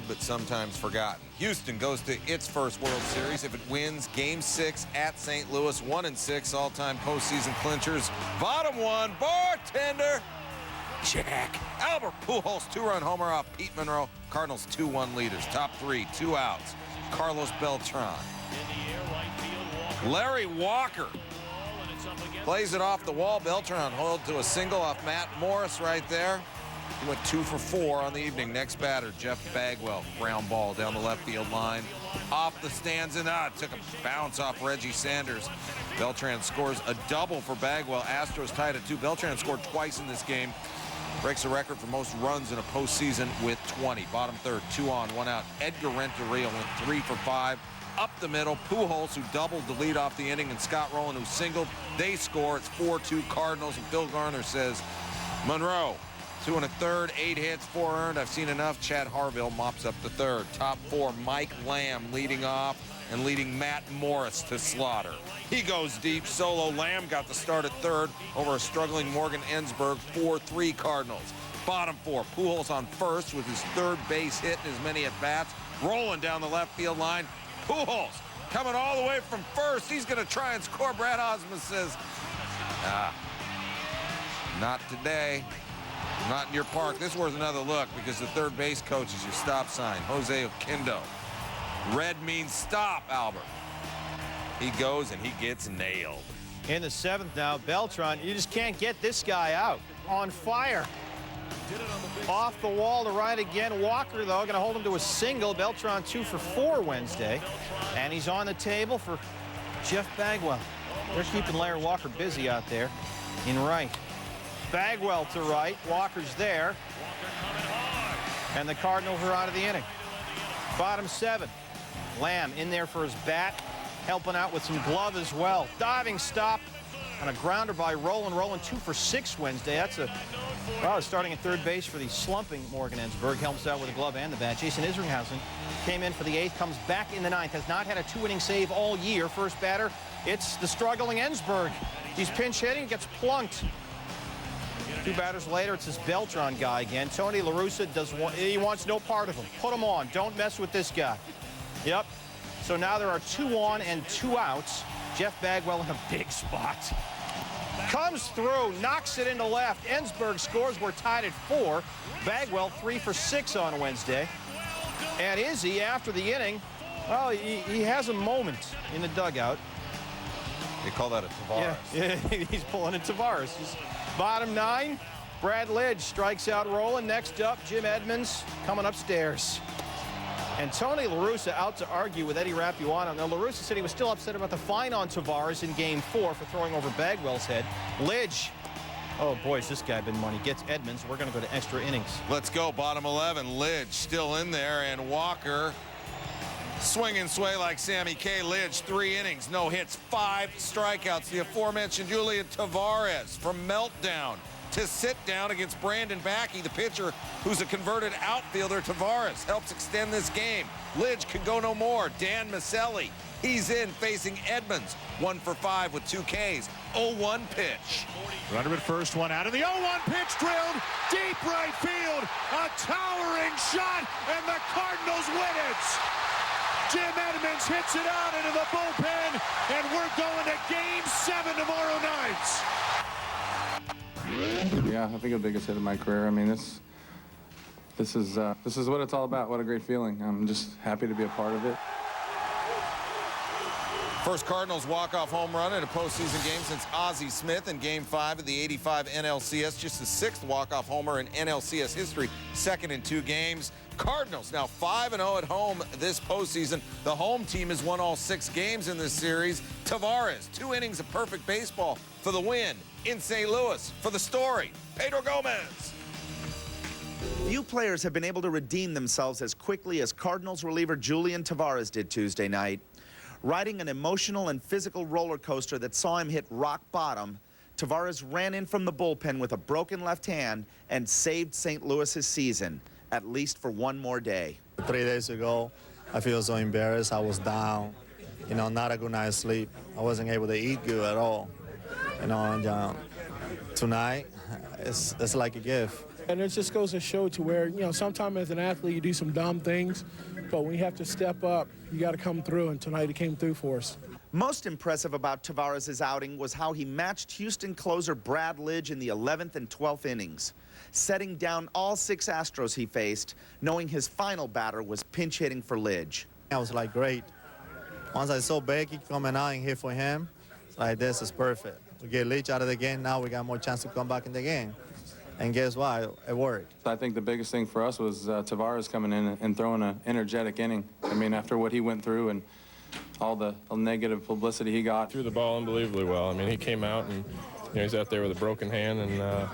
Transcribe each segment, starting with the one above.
but sometimes forgotten. Houston goes to its first World Series if it wins Game 6 at St. Louis. 1-6 all-time postseason clinchers. Bottom one, bartender. Jack. Albert Pujols, two-run homer off Pete Monroe. Cardinals 2-1 leaders. Top three, 2 outs. Carlos Beltran. Larry Walker plays it off the wall. Beltran hold to a single off Matt Morris right there. He went 2 for 4 on the evening. Next batter, Jeff Bagwell. Ground ball down the left field line. Off the stands and took a bounce off Reggie Sanders. Beltran scores a double for Bagwell. Astros tied at 2. Beltran scored twice in this game. Breaks the record for most runs in a postseason with 20. Bottom third, 2 on, 1 out. Edgar Renteria went 3 for 5. Up the middle, Pujols, who doubled the lead off the inning, and Scott Rowland, who singled. They score. It's 4-2 Cardinals, and Phil Garner says, Monroe, 2 1/3, 8 hits, 4 earned. I've seen enough. Chad Harville mops up the third. Top 4, Mike Lamb leading off and leading Matt Morris to slaughter. He goes deep solo. Lamb got the start at third over a struggling Morgan Ensberg. 4-3 Cardinals. Bottom 4, Pujols on first with his third base hit and as many at-bats. Rolling down the left field line. Pujols coming all the way from first. He's going to try and score. Brad Osmus says, not today. Not in your park. This was another look because the third base coach is your stop sign, Jose Oquendo. Red means stop, Albert. He goes and he gets nailed. In the 7th now, Beltran, you just can't get this guy out. On fire. Off the wall to right again. Walker, though, going to hold him to a single. Beltran 2 for 4 Wednesday. And he's on the table for Jeff Bagwell. They're keeping Larry Walker busy out there in right. Bagwell to right. Walker's there. And the Cardinals are out of the inning. Bottom 7. Lamb in there for his bat. Helping out with some glove as well. Diving stop on a grounder by Rowland. Rowland 2 for 6 Wednesday. That's starting at third base for the slumping Morgan Ensberg. Helps out with the glove and the bat. Jason Isringhausen came in for the 8th. Comes back in the 9th. Has not had a 2-inning save all year. First batter, it's the struggling Ensberg. He's pinch hitting, gets plunked. 2 batters later, it's this Beltran guy again. Tony La Russa he wants no part of him. Put him on. Don't mess with this guy. Yep. So now there are 2 on and 2 outs. Jeff Bagwell in a big spot. Comes through, knocks it into left. Ensberg scores. We're tied at 4. Bagwell 3 for 6 on Wednesday. And Izzy, after the inning, well, he has a moment in the dugout. They call that a Tavares. Yeah, he's pulling a Tavares. Bottom 9, Brad Lidge strikes out Rowland. Next up, Jim Edmonds coming upstairs. And Tony La Russa out to argue with Eddie Rapuano. Now, La Russa said he was still upset about the fine on Tavares in Game 4 for throwing over Bagwell's head. Lidge, oh, boy, has this guy been money. Gets Edmonds. We're going to go to extra innings. Let's go. Bottom 11, Lidge still in there, and Walker swing and sway like Sammy K. Lidge, 3 innings, no hits, 5 strikeouts. The aforementioned Julian Tavares from meltdown to sit down against Brandon Backey, the pitcher who's a converted outfielder. Tavares helps extend this game. Lidge can go no more. Dan Maselli, he's in facing Edmonds. 1 for 5 with 2 Ks. 0-1 pitch. Runner at first, 1 out, and the 0-1 pitch drilled deep right field. A towering shot, and the Cardinals win it. Jim Edmonds hits it out into the bullpen, and we're going to Game 7 tomorrow night. Yeah, I think the biggest hit of my career. I mean, this is what it's all about. What a great feeling. I'm just happy to be a part of it. First Cardinals walk-off home run in a postseason game since Ozzie Smith in Game 5 of the '85 NLCS. Just the 6th walk-off homer in NLCS history. 2nd in 2 games. Cardinals now 5-0 at home this postseason. The home team has won all 6 games in this series. Tavares, 2 innings of perfect baseball for the win in St. Louis. For the story, Pedro Gomez. Few players have been able to redeem themselves as quickly as Cardinals reliever Julian Tavares did Tuesday night. Riding an emotional and physical roller coaster that saw him hit rock bottom, Tavares ran in from the bullpen with a broken left hand and saved St. Louis's season, at least for 1 more day. 3 days ago, I feel so embarrassed. I was down, not a good night's sleep. I wasn't able to eat good at all. And tonight, it's like a gift. And it just goes to show to where, you know, sometimes as an athlete you do some dumb things, but when you have to step up, you got to come through, and tonight he came through for us. Most impressive about Tavares' outing was how he matched Houston closer Brad Lidge in the 11th and 12th innings, setting down all 6 Astros he faced, knowing his final batter was pinch hitting for Lidge. I was like, great. Once I saw Becky coming out and hit for him, it's like, this is perfect. We get Lidge out of the game, now we got more chance to come back in the game. And guess what? It worked. I think the biggest thing for us was Tavares coming in and throwing an energetic inning. I mean, after what he went through and all the negative publicity he got. Threw the ball unbelievably well. I mean, he came out and, you know, he's out there with a broken hand, and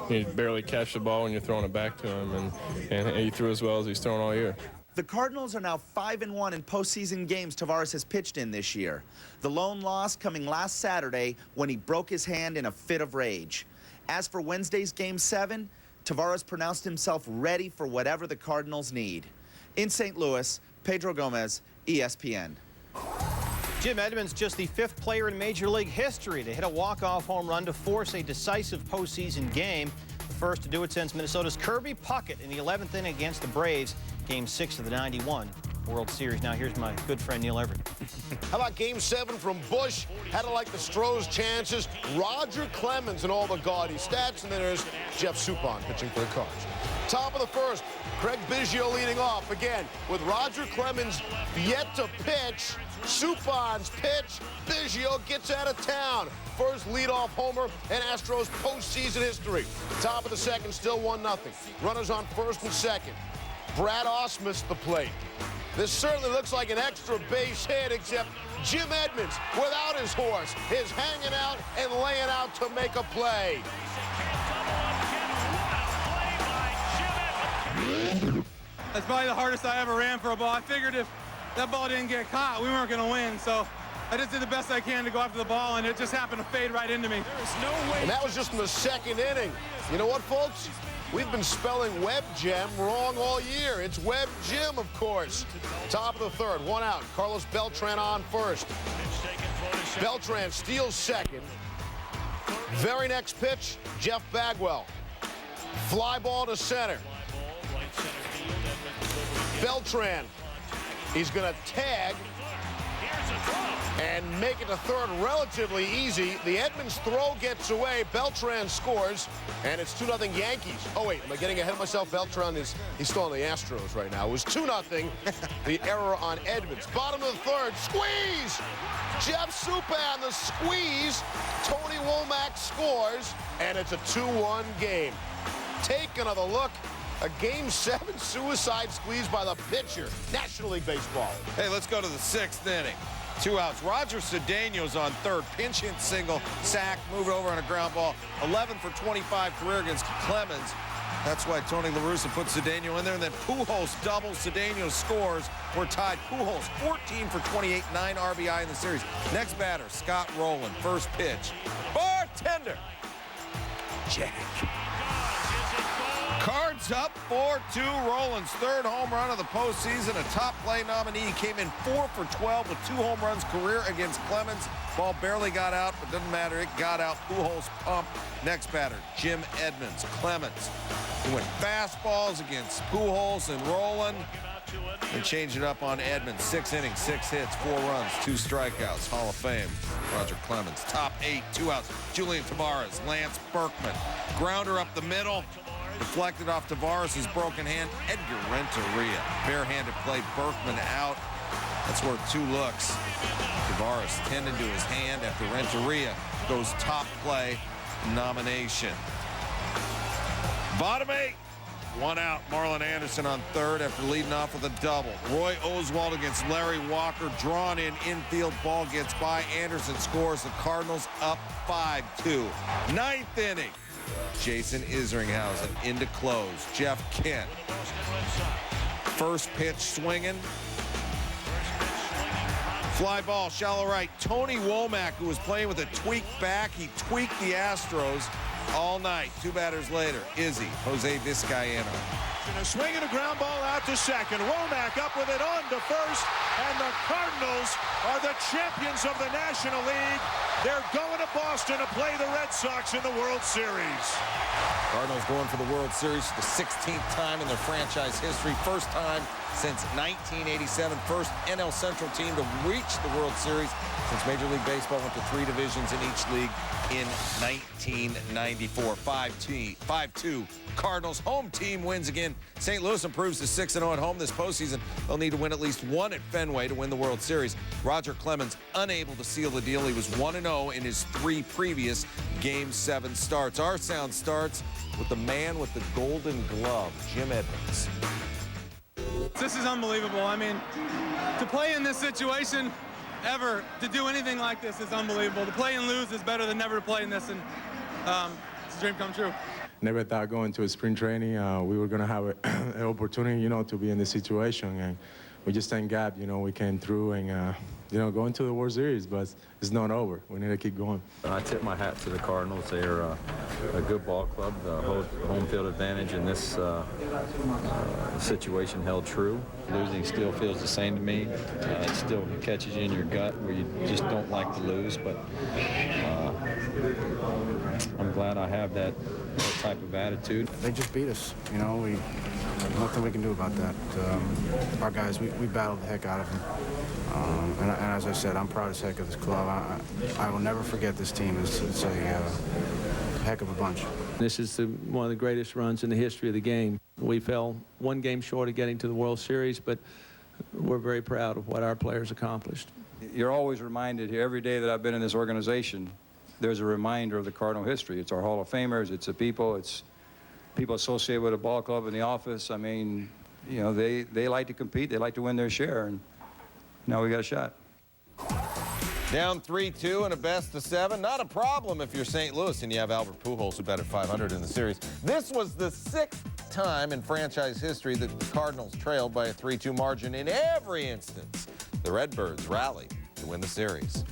he barely catch the ball when you're throwing it back to him, and he threw as well as he's thrown all year. The Cardinals are now 5-1 in postseason games Tavares has pitched in this year. The lone loss coming last Saturday when he broke his hand in a fit of rage. As for Wednesday's Game 7, Tavares pronounced himself ready for whatever the Cardinals need. In St. Louis, Pedro Gomez, ESPN. Jim Edmonds, just the 5th player in Major League history to hit a walk-off home run to force a decisive postseason game. The first to do it since Minnesota's Kirby Puckett in the 11th inning against the Braves, Game 6 of the '91 World Series. Now here's my good friend Neil Everett. How about Game 7 from Bush? Had to like the Stros' chances. Roger Clemens and all the gaudy stats, and then there's Jeff Suppan pitching for the Cards. Top of the first, Craig Biggio leading off again with Roger Clemens yet to pitch. Suppan's pitch, Biggio gets out of town. First leadoff homer in Astros postseason history. Top of the second, still 1-0. Runners on first and second. Brad Ausmus the plate. This certainly looks like an extra base hit, except Jim Edmonds, without his horse, is hanging out and laying out to make a play. That's probably the hardest I ever ran for a ball. I figured if that ball didn't get caught, we weren't going to win. So I just did the best I can to go after the ball, and it just happened to fade right into me. There's no way. And that was just in the second inning. You know what, folks? We've been spelling Web Gem wrong all year. It's Web Jim, of course. Top of the third, 1 out. Carlos Beltran on first. Beltran steals second. Very next pitch, Jeff Bagwell. Fly ball to center. Beltran, he's going to tag and make it to third relatively easy. The Edmonds throw gets away. Beltran scores, and it's 2-0 Yankees. Oh, wait, am I getting ahead of myself? Beltran he's still on the Astros right now. It was 2-0. The error on Edmonds. Bottom of the third, squeeze! Jeff Suppan, the squeeze. Tony Womack scores, and it's a 2-1 game. Take another look. A Game 7 suicide squeeze by the pitcher. National League Baseball. Hey, let's go to the 6th inning. 2 outs. Roger Cedeno's on third. Pinch hit single. Sack. Move it over on a ground ball. 11 for 25 career against Clemens. That's why Tony La Russa put Cedeno in there. And then Pujols doubles. Cedeno scores. We're tied. Pujols 14 for 28. 9 RBI in the series. Next batter, Scott Rowland. First pitch. Bartender. Jack. Cards up 4-2. Rowland's 3rd home run of the postseason. A top play nominee. Came in 4 for 12 with 2 home runs career against Clemens. Ball barely got out, but doesn't matter. It got out. Pujols pumped. Next batter, Jim Edmonds. Clemens. He went fastballs against Pujols and Rowland. And changed it up on Edmonds. 6 innings, 6 hits, 4 runs, 2 strikeouts. Hall of Fame, Roger Clemens. Top 8, 2 outs. Julian Tavares, Lance Berkman. Grounder up the middle. Deflected off Tavares' broken hand. Edgar Renteria. Barehanded play. Berkman out. That's worth 2 looks. Tavares tended to his hand after Renteria goes top play nomination. Bottom 8. 1 out. Marlon Anderson on third after leading off with a double. Roy Oswalt against Larry Walker. Drawn in infield. Ball gets by. Anderson scores. The Cardinals up 5-2. 9th inning. Jason Isringhausen into close. Jeff Kent. First pitch swinging. Fly ball, shallow right. Tony Womack, who was playing with a tweaked back. He tweaked the Astros all night. 2 batters later, Izzy, Jose Vizcaino. A swing and a ground ball out to second. Womack up with it on to first, and the Cardinals are the champions of the National League They're going to Boston to play the Red Sox in the World Series. Cardinals going for the World Series for the 16th time in their franchise history. First time since 1987. First NL Central team to reach the World Series since Major League Baseball went to 3 divisions in each league in 1994. 5-2 Cardinals. Home team wins again. St. Louis improves to 6-0 at home this postseason. They'll need to win at least one at Fenway to win the World Series. Roger Clemens unable to seal the deal. He was 1-0 in his 3 previous Game 7 starts. Our sound starts with the man with the golden glove, Jim Edmonds. This is unbelievable. I mean, to play in this situation ever, to do anything like this is unbelievable. To play and lose is better than never to play in this, and it's a dream come true. Never thought going to a spring training we were going to have an opportunity, to be in this situation. And we just thank God, we came through and, going to the World Series, but it's not over. We need to keep going. I tip my hat to the Cardinals. They are a good ball club. The home field advantage in this situation held true. Losing still feels the same to me. It still catches you in your gut where you just don't like to lose, but I'm glad I have that type of attitude. They just beat us, nothing we can do about that. Our guys, we battled the heck out of them. And as I said, I'm proud as heck of this club. I will never forget this team. It's a heck of a bunch. This is one of the greatest runs in the history of the game. We fell one game short of getting to the World Series, but we're very proud of what our players accomplished. You're always reminded here, every day that I've been in this organization, there's a reminder of the Cardinal history. It's our Hall of Famers, it's the people, it's people associated with a ball club in the office. I mean, they like to compete, they like to win their share, and now we got a shot. Down 3-2 in a best-of-7. Not a problem if you're St. Louis and you have Albert Pujols, who batted .500 in the series. This was the 6th time in franchise history that the Cardinals trailed by a 3-2 margin. In every instance, the Redbirds rallied to win the series.